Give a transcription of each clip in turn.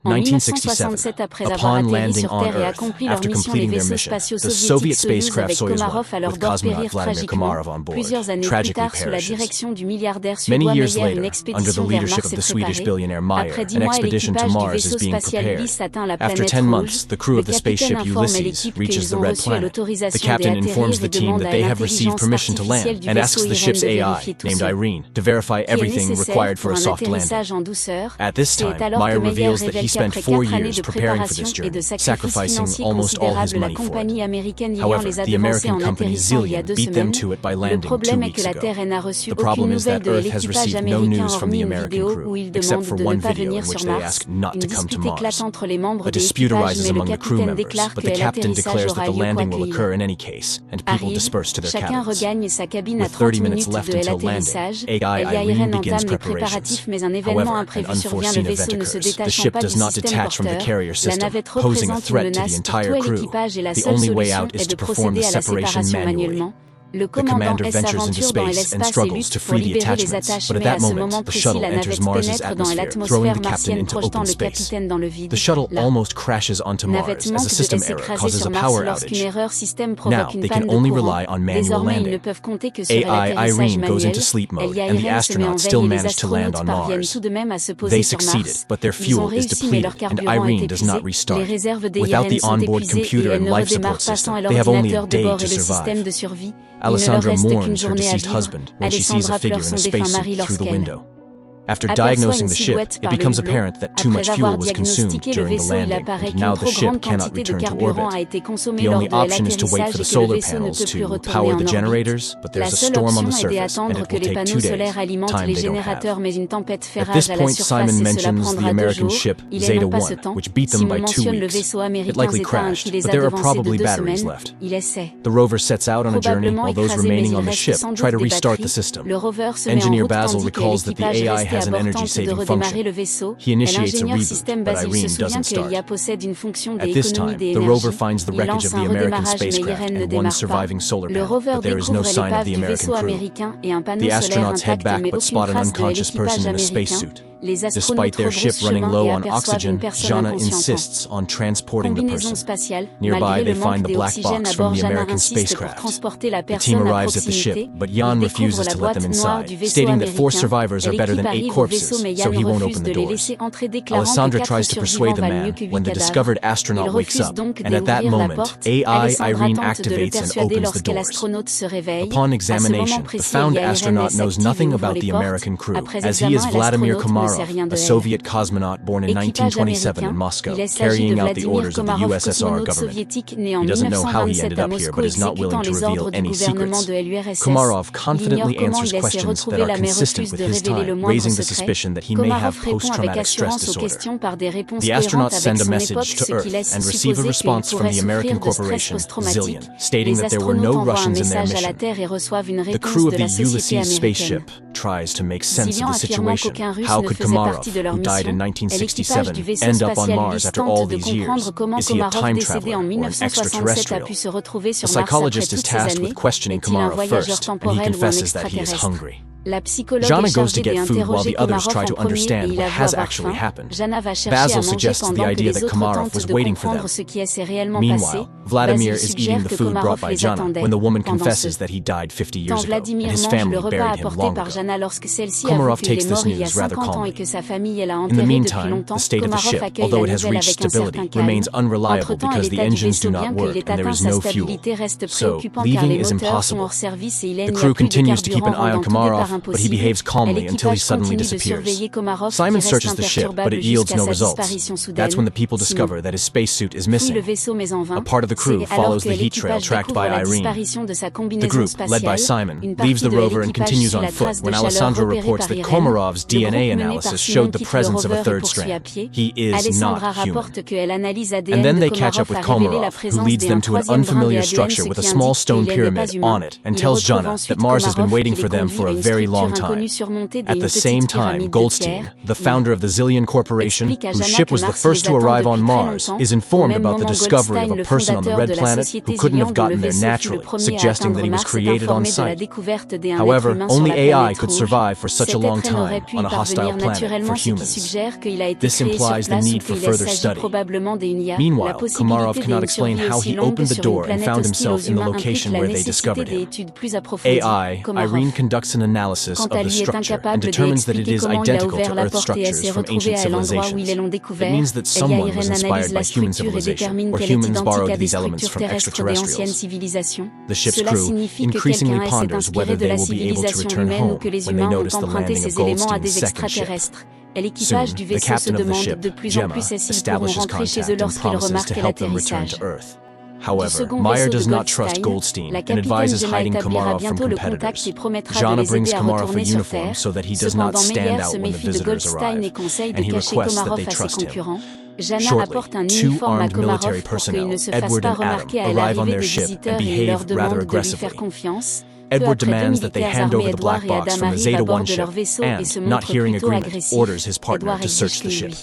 En 1967, après avoir atterri sur Terre et accompli leur mission, les vaisseaux spatiaux soviétiques Soyouz avec Komarov à leur bord périrent tragiquement. Plusieurs années plus tard, sous la direction du milliardaire suédois Meyer, une expédition vers Mars est préparée. Après 10 mois, l'équipage du vaisseau spatial Ulysse atteint la planète rouge. Le capitaine informe l'équipe qu'ils ont reçu l'autorisation d'atterrir et demande à l'intelligence artificielle du vaisseau Irene de vérifier tout ce qui est nécessaire pour un atterrissage en douceur. C'est alors que Meyer révèle qu'après 4 années de préparation et de sacrifices financiers considérables, la compagnie américaine Lilian les a devancés en atterrissant il y a 2 semaines. Le problème est que la Terre n'a reçu aucune nouvelle de l'équipage américain hormis une vidéo où ils demandent de ne pas venir sur Mars. Une dispute éclate entre les membres de l'équipage, mais le capitaine déclare que l'atterrissage aura lieu quoi qu'il arrive. Chacun regagne sa cabine à 30 minutes de l'atterrissage. Irene entame les préparatifs, mais un événement imprévu survient. Le vaisseau ne se détachant pas du système porteur. La navette représente une menace pour tout l'équipage et la seule solution est de procéder à la séparation manuellement. Le commandant S s'aventure dans l'espace et lutte pour libérer les attaches, mais à ce moment précis, la navette pénètre dans l'atmosphère martienne, projetant le capitaine dans le vide. La navette manque de s'écraser sur Mars lorsqu'une erreur système provoque une panne de courant. Désormais, ils ne peuvent compter que sur l'atterrissage manuel. Irene se met en veille et les astronautes parviennent tout de même à se poser sur Mars. Ils ont réussi, mais leur carburant est épuisé. Les réserves d'Irene sont épuisées et elle ne redémarre pas sans l'ordinateur de bord et le système de survie. Il ne leur reste qu'une journée à vivre. Alessandra pleure son défunt mari lorsqu'elle After diagnosing the ship, it becomes apparent that too much fuel was consumed during the landing, and now the ship cannot return to orbit. The only option is to wait for the solar panels to power the generators, but there's a storm on the surface, and it will take 2 days, time they don't have. At this point, Simon mentions the American ship, Zeta 1, which beat them by 2 weeks. It likely crashed, but there are probably batteries left. The rover sets out on a journey while those remaining on the ship try to restart the system. Engineer Basil recalls that the AI has an energy-saving function. He initiates a reboot, but Irene doesn't start. At this time, the rover finds the wreckage of the American spacecraft and 1 surviving solar panel, but there is no sign of the American crew. The astronauts head back but spot an unconscious person in a spacesuit. Despite their ship running low on oxygen, Jana insists on transporting the person. Nearby, they find the black box from the American spacecraft. The team arrives at the ship, but Jan refuses to let them inside, stating that 4 survivors are better than 8 corpses, so he won't open the doors. Alessandra tries to persuade the man when the discovered astronaut wakes up, and at that moment, AI Irene activates and opens the doors. Upon examination, the found astronaut knows nothing about the American crew, as he is Vladimir Komarov, a Soviet cosmonaut born in 1927 in Moscow, carrying out the orders of the USSR government. He doesn't know how he ended up here, but is not willing to reveal any secrets. Komarov confidently answers questions that are consistent with his time, raising the suspicion that he may have post-traumatic stress disorder. The astronauts send a message to Earth and receive a response from the American corporation, Zillion, stating that there were no Russians in their mission. The crew of the Ulysses spaceship tries to make sense of the situation. How could Komarov, who died in 1967, end up on Mars after all these years? Is he a time traveler or an extraterrestrial? The psychologist is tasked with questioning Komarov first, and he confesses that he is hungry. Jana goes to get food while the others try to understand what has actually happened. Basil suggests the idea that Komarov was waiting for them. Meanwhile, Vladimir is eating the food brought by Jana when the woman confesses that he died 50 years ago, and his family buried him long ago. Komarov takes this news rather calmly. In the meantime, the state of the ship, although it has reached stability, remains unreliable because the engines do not work and there is no fuel. So, leaving is impossible. The crew continues to keep an eye on Komarov, but he behaves calmly until he suddenly disappears. Simon searches the ship, but it yields no results. That's when the people discover that his spacesuit is missing. A part of the crew follows the heat trail tracked by Irene. The group, led by Simon, leaves the rover and continues on foot when Alessandra reports that Komarov's DNA analysis showed the presence of a 3rd strand. He is not human. And then they catch up with Komarov, who leads them to an unfamiliar structure with a small stone pyramid on it and tells Jana that Mars has been waiting for them for a very very long time. At the same time, Goldstein, the founder of the Zillion Corporation, whose ship was the first to arrive on Mars, is informed about the discovery of a person on the red planet who couldn't have gotten there naturally, suggesting that he was created on site. However, only AI could survive for such a long time on a hostile planet for humans. This implies the need for further study. Meanwhile, Komarov cannot explain how he opened the door and found himself in the location where they discovered him. AI, Irene conducts an analysis of the structure and determines that it is identical to Earth structures from ancient civilizations. It means that someone was inspired by human civilization, or humans borrowed these elements from extraterrestrials. The ship's crew increasingly ponders whether they will be able to return home when they notice the landing of Goldstein's second ship. Soon, the captain of the ship, Gemma, establishes contact and promises to help them return to Earth. However, Meyer does not trust Goldstein and advises hiding Komarov from competitors. Jana brings Komarov a uniform so that he does not stand out when the visitors arrive, and he requests that they trust him. Shortly, two armed military personnel, Edward and Adam, arrive on their ship and behave rather aggressively. Edward demands that they hand over the black box from the Zeta-1 ship and, not hearing agreement, orders his partner to search the ship.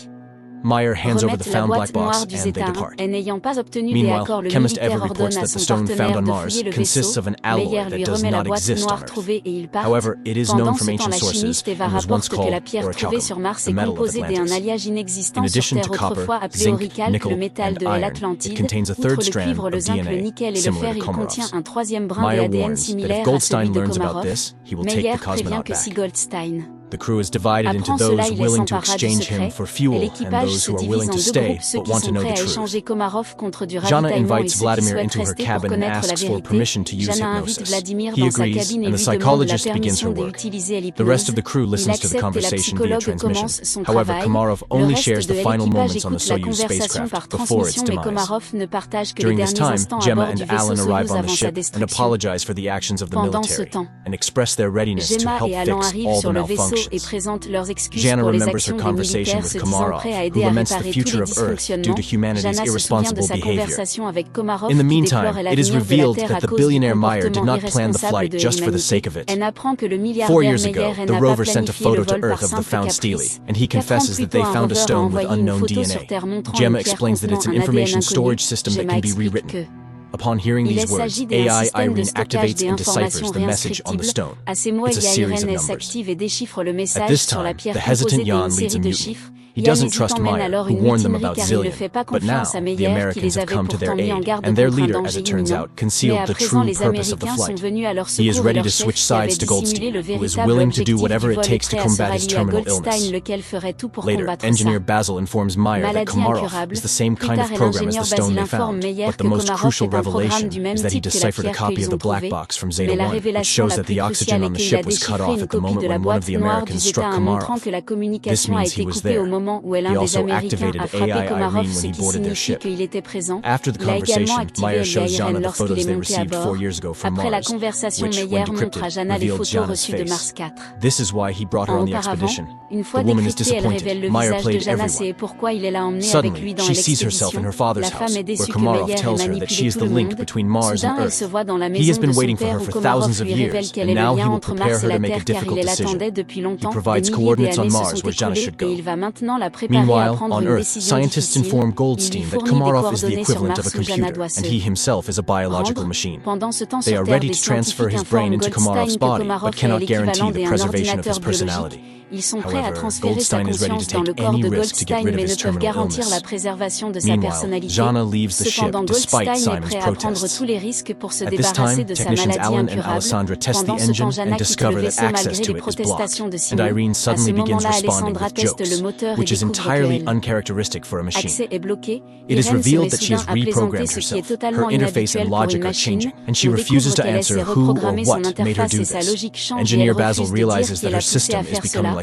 Meyer hands over the found black box and they depart. Meanwhile, chemist Eva reports that the stone found on Mars consists of an alloy that does not exist on Earth. However, it is known from ancient sources and was once called orichalcum, the metal of Atlantis. In addition to copper, zinc, nickel, and iron, it contains a third strand of DNA, similar to Komarov's. Meyer warns that if Goldstein learns about this, he will take the cosmonaut back. The crew is divided into those willing to exchange him for fuel and those who are willing to stay but want to know the truth. Jana invites Vladimir into her cabin and asks for permission to use hypnosis. He agrees, and the psychologist begins her work. The rest of the crew listens to the conversation via transmission. However, Komarov only shares the final moments on the Soyuz spacecraft before its demise. During this time, Gemma and Alan arrive on the ship and apologize for the actions of the military and express their readiness to help fix all the malfunctions. Jana remembers her conversation with Komarov, who laments the future of Earth due to humanity's irresponsible behavior. In the meantime, it is revealed that the billionaire Meyer did not plan the flight just for the sake of it. 4 years ago, the rover sent a photo to Earth of the found stele, and he confesses that they found a stone with unknown DNA. Gemma explains that it's an information storage system that can be rewritten. Upon hearing these words, AI Irene activates and deciphers the message on the stone. It's a series of numbers. At this time, the hesitant Jan leads a mutiny. He doesn't trust Meyer, who warned them about Zillion, but now the Americans have come to their aid, and their leader, as it turns out, concealed the true purpose of the flight. He is ready to switch sides to Goldstein, who is willing to do whatever it takes to combat his terminal illness. Later, engineer Basil informs Meyer that Komarov is the same kind of program as the stone they found, but the most crucial revelation is that he deciphered a copy of the black box from Zeta-1, which shows that the oxygen on the ship was cut off at the moment when one of the Americans struck Komarov. This means he was there. He also activated AI Irene when he boarded their ship. After the conversation, Meyer shows Jana the photos they received 4 years ago from Mars, which, when decrypted, revealed Jana's face. This is why he brought her on the expedition. The woman is disappointed. Meyer played everyone. Suddenly, she sees herself in her father's house, where Komarov tells her that she is the link between Mars and Earth. He has been waiting for her for thousands of years, and now he will prepare her to make a difficult decision. He provides coordinates on Mars where Jana should go. Meanwhile, on Earth, scientists inform Goldstein that Komarov is the equivalent of a computer, and he himself is a biological machine. They are ready to transfer his brain into Komarov's body, but cannot guarantee the preservation of his personality. However, Goldstein is ready to take any risk to get rid of his terminal illness. Meanwhile, Jana leaves the ship despite Simon's protests. At this time, technicians Alan and Alessandra test the engine and discover that access to it is blocked, and Irene suddenly begins responding with jokes, which is entirely uncharacteristic for a machine. It is revealed that she has reprogrammed herself. Her interface and logic are changing, and she refuses to answer who or what made her do this. Engineer Basil realizes that her system is becoming like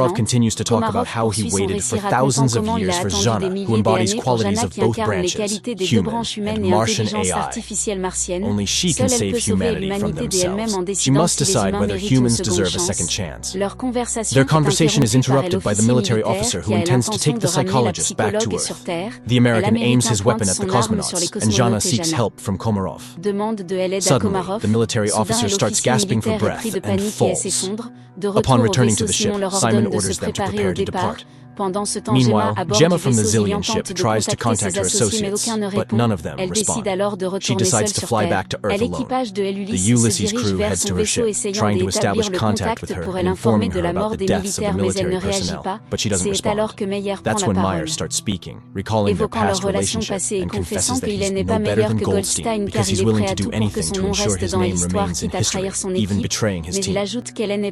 Komarov continues to talk about how he waited for thousands of years for Zhanna, who embodies qualities of both branches, human and Martian AI. Only she can save humanity from themselves. She must decide whether humans deserve a second chance. Their conversation is interrupted by the military officer who intends to take the psychologist back to Earth. The American aims his weapon at the cosmonauts, and Zhanna seeks help from Komarov. Suddenly, the military officer starts gasping for breath and falls. Upon returning to the ship, Simon orders them to prepare to depart. Meanwhile, Gemma from the Zillion ship tries to contact her associates, but none of them respond. She decides to fly back to Earth alone. The Ulysses crew heads to her ship, trying to establish contact with her and informing her about the deaths of the military personnel, but she doesn't respond. That's when Meyer starts speaking, recalling their past relationship, and confesses that he's no better than Goldstein because he's willing to do anything to ensure his name remains in history, even betraying his team.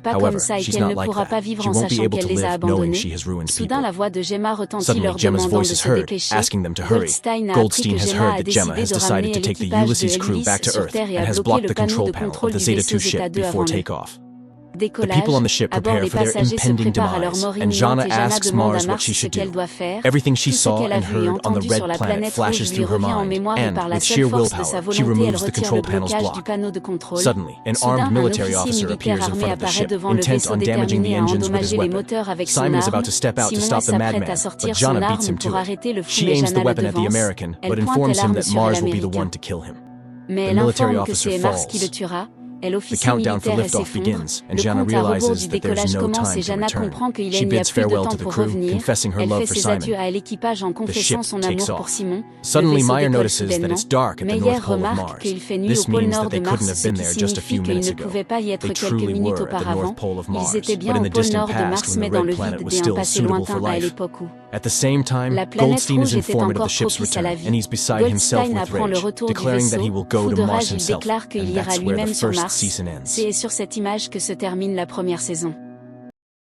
However, she's not like that. She won't be able to live knowing she has ruined people. Suddenly, Gemma's voice is heard, asking them to hurry. Goldstein has heard that Gemma has decided to take the Ulysses crew back to Earth and has blocked the control panel of the Zeta 2 ship before takeoff. Décollage, people on the ship à bord prepare les for their passagers se impending préparent à leur demise, mort and imminente Jana et Jana asks demande Mars à what Mars she ce should qu'elle do. doit faire. Everything she Tout ce saw qu'elle a and vu et heard on entendu the sur red la planet planète flashes rouge lui through her revient en mind, mémoire et and, par la with seule sheer force de sa willpower, she volonté, elle removes the retire control le panel's blocage block. du panneau de contrôle. Suddenly, an Soudain, armed un military officier officer militaire appears in armé front of the apparaît ship, devant le intent vaisseau on damaging the déterminé à engines with his endommager les weapon. moteurs avec son Simon is arme. about to step out to Simon stop the s'apprête madman, à but sortir son Jana beats arme him pour to it. arrêter le fou, She mais aims the Jana le weapon at the devance. American, Elle but pointe informs him l'arme that sur Mars will be the l'Américain. one to kill him. Mais The elle military informe que officer c'est Mars qui le falls. tuera. Et The l'officier countdown for militaire liftoff s'effondre. begins, and Le Jana compte à rebours realizes du that there's décollage no commence time et to Jana return. comprend qu'il She n'y a bids plus de farewell temps to the pour crew, revenir. confessing her Elle love fait for ses Simon. adieux à l'équipage en confessant ship son takes amour off. pour Simon. Suddenly, Le vaisseau Meyer décolle notices that soudainement. it's dark at the Meyer North Pole of remarque Mars. qu'il fait nuit This au pôle means nord that they de couldn't Mars, have ce been qui there just a signifie few qu'ils minutes ne ago. pouvaient pas y être They quelques truly minutes were at the auparavant. North Pole of Mars, Ils étaient bien but in au the pôle distant nord de past, Mars, when mais the dans red le planet vide was et un still passé suitable lointain for à life. l'époque où At the same time, la planète Goldstein is rouge était informed of encore the ship's propice à la return, vie. and he's beside himself Goldstein with apprend le rage, retour du declaring that he vaisseau. will go Fou to de Mars rage, il himself, déclare qu'il and ira that's where lui-même the sur first Mars. season ends. C'est sur cette image que se termine la première saison.